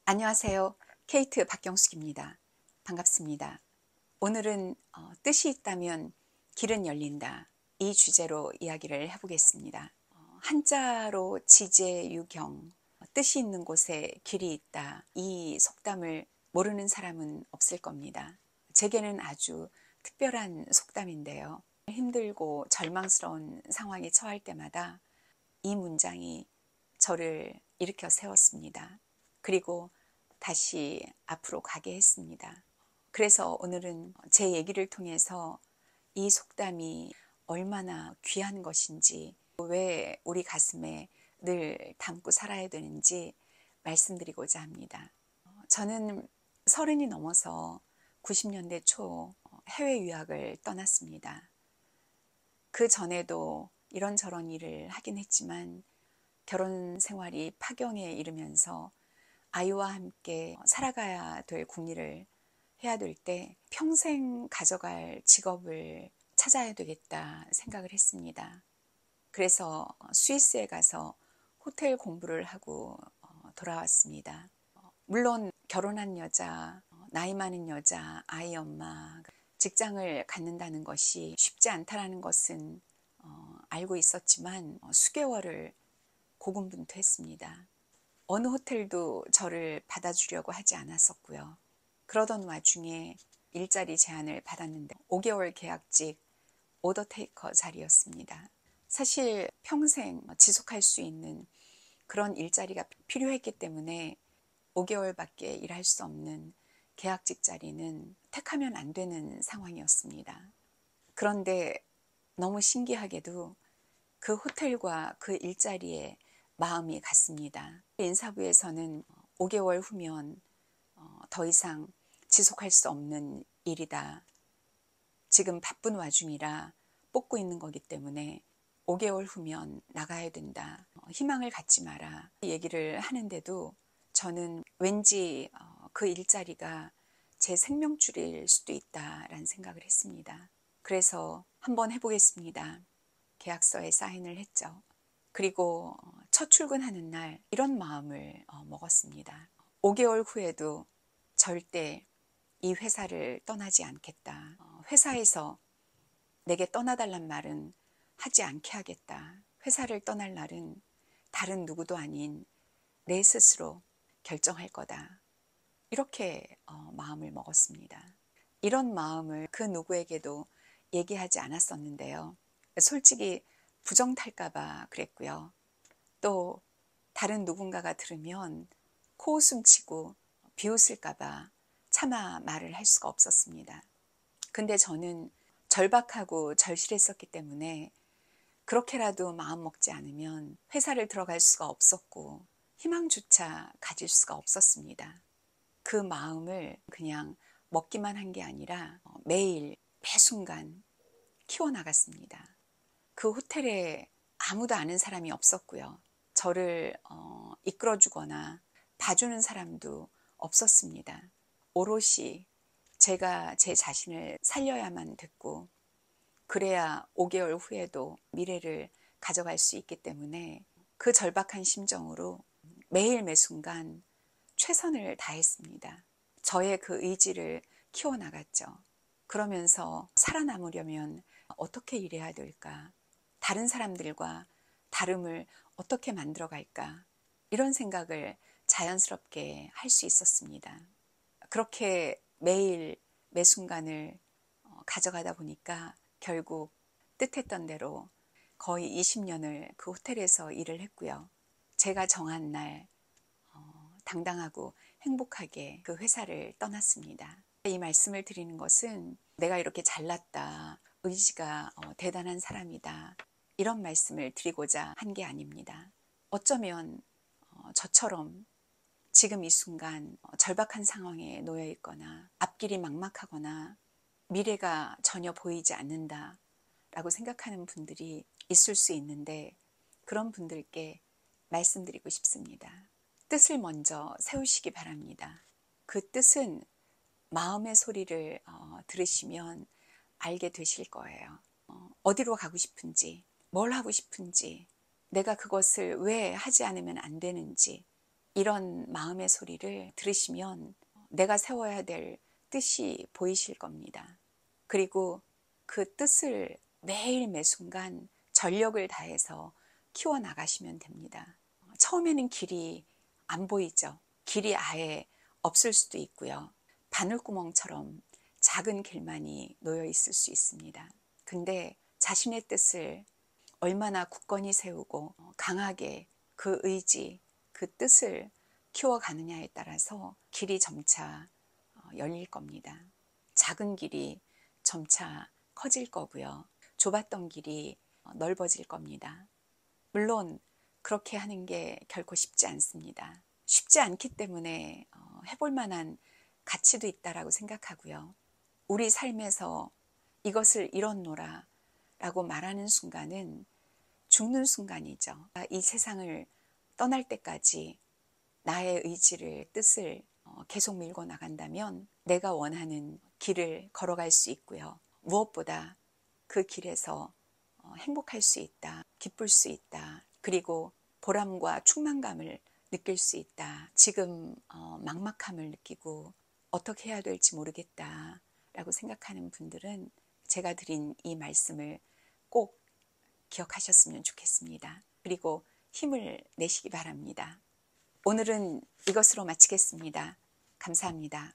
안녕하세요. 케이트 박경숙입니다. 반갑습니다. 오늘은 뜻이 있다면 길은 열린다. 이 주제로 이야기를 해보겠습니다. 한자로 지제유경, 뜻이 있는 곳에 길이 있다. 이 속담을 모르는 사람은 없을 겁니다. 제게는 아주 특별한 속담인데요. 힘들고 절망스러운 상황에 처할 때마다 이 문장이 저를 일으켜 세웠습니다. 그리고 다시 앞으로 가게 했습니다. 그래서 오늘은 제 얘기를 통해서 이 속담이 얼마나 귀한 것인지, 왜 우리 가슴에 늘 담고 살아야 되는지 말씀드리고자 합니다. 저는 30이 넘어서 90년대 초 해외 유학을 떠났습니다. 그 전에도 이런저런 일을 하긴 했지만 결혼 생활이 파경에 이르면서 아이와 함께 살아가야 될 국리를 해야 될 때 평생 가져갈 직업을 찾아야 되겠다 생각을 했습니다. 그래서 스위스에 가서 호텔 공부를 하고 돌아왔습니다. 물론 결혼한 여자, 나이 많은 여자, 아이 엄마, 직장을 갖는다는 것이 쉽지 않다는 것은 알고 있었지만 수개월을 고군분투했습니다. 어느 호텔도 저를 받아주려고 하지 않았었고요. 그러던 와중에 일자리 제안을 받았는데 5개월 계약직 오더테이커 자리였습니다. 사실 평생 지속할 수 있는 그런 일자리가 필요했기 때문에 5개월밖에 일할 수 없는 계약직 자리는 택하면 안 되는 상황이었습니다. 그런데 너무 신기하게도 그 호텔과 그 일자리에 마음이 갔습니다. 인사부에서는 5개월 후면 더 이상 지속할 수 없는 일이다. 지금 바쁜 와중이라 뽑고 있는 거기 때문에 5개월 후면 나가야 된다. 희망을 갖지 마라. 얘기를 하는데도 저는 왠지 그 일자리가 제 생명줄일 수도 있다라는 생각을 했습니다. 그래서 한번 해보겠습니다. 계약서에 사인을 했죠. 그리고 첫 출근하는 날 이런 마음을 먹었습니다. 5개월 후에도 절대 이 회사를 떠나지 않겠다. 회사에서 내게 떠나달란 말은 하지 않게 하겠다. 회사를 떠날 날은 다른 누구도 아닌 내 스스로 결정할 거다. 이렇게 마음을 먹었습니다. 이런 마음을 그 누구에게도 얘기하지 않았었는데요. 솔직히 부정탈까봐 그랬고요. 또 다른 누군가가 들으면 코웃음 치고 비웃을까봐 차마 말을 할 수가 없었습니다. 근데 저는 절박하고 절실했었기 때문에 그렇게라도 마음 먹지 않으면 회사를 들어갈 수가 없었고 희망조차 가질 수가 없었습니다. 그 마음을 그냥 먹기만 한 게 아니라 매일 매 순간 키워나갔습니다. 그 호텔에 아무도 아는 사람이 없었고요. 저를 이끌어주거나 봐주는 사람도 없었습니다. 오롯이 제가 제 자신을 살려야만 됐고, 그래야 5개월 후에도 미래를 가져갈 수 있기 때문에 그 절박한 심정으로 매일 매 순간 최선을 다했습니다. 저의 그 의지를 키워나갔죠. 그러면서 살아남으려면 어떻게 일해야 될까? 다른 사람들과 다름을 어떻게 만들어갈까? 이런 생각을 자연스럽게 할 수 있었습니다. 그렇게 매일 매 순간을 가져가다 보니까 결국 뜻했던 대로 거의 20년을 그 호텔에서 일을 했고요. 제가 정한 날 당당하고 행복하게 그 회사를 떠났습니다. 이 말씀을 드리는 것은 내가 이렇게 잘났다, 의지가 대단한 사람이다, 이런 말씀을 드리고자 한 게 아닙니다. 어쩌면 저처럼 지금 이 순간 절박한 상황에 놓여 있거나 앞길이 막막하거나 미래가 전혀 보이지 않는다 라고 생각하는 분들이 있을 수 있는데, 그런 분들께 말씀드리고 싶습니다. 뜻을 먼저 세우시기 바랍니다. 그 뜻은 마음의 소리를 들으시면 알게 되실 거예요. 어디로 가고 싶은지, 뭘 하고 싶은지, 내가 그것을 왜 하지 않으면 안 되는지, 이런 마음의 소리를 들으시면 내가 세워야 될 뜻이 보이실 겁니다. 그리고 그 뜻을 매일 매순간 전력을 다해서 키워나가시면 됩니다. 처음에는 길이 안 보이죠. 길이 아예 없을 수도 있고요. 바늘구멍처럼 작은 길만이 놓여 있을 수 있습니다. 근데 자신의 뜻을 얼마나 굳건히 세우고 강하게 그 의지, 그 뜻을 키워가느냐에 따라서 길이 점차 열릴 겁니다. 작은 길이 점차 커질 거고요. 좁았던 길이 넓어질 겁니다. 물론 그렇게 하는 게 결코 쉽지 않습니다. 쉽지 않기 때문에 해볼 만한 가치도 있다라고 생각하고요. 우리 삶에서 이것을 이뤘노라 라고 말하는 순간은 죽는 순간이죠. 이 세상을 떠날 때까지 나의 의지를, 뜻을 계속 밀고 나간다면 내가 원하는 길을 걸어갈 수 있고요. 무엇보다 그 길에서 행복할 수 있다, 기쁠 수 있다, 그리고 보람과 충만감을 느낄 수 있다. 지금 막막함을 느끼고 어떻게 해야 될지 모르겠다 라고 생각하는 분들은 제가 드린 이 말씀을 꼭 기억하셨으면 좋겠습니다. 그리고 힘을 내시기 바랍니다. 오늘은 이것으로 마치겠습니다. 감사합니다.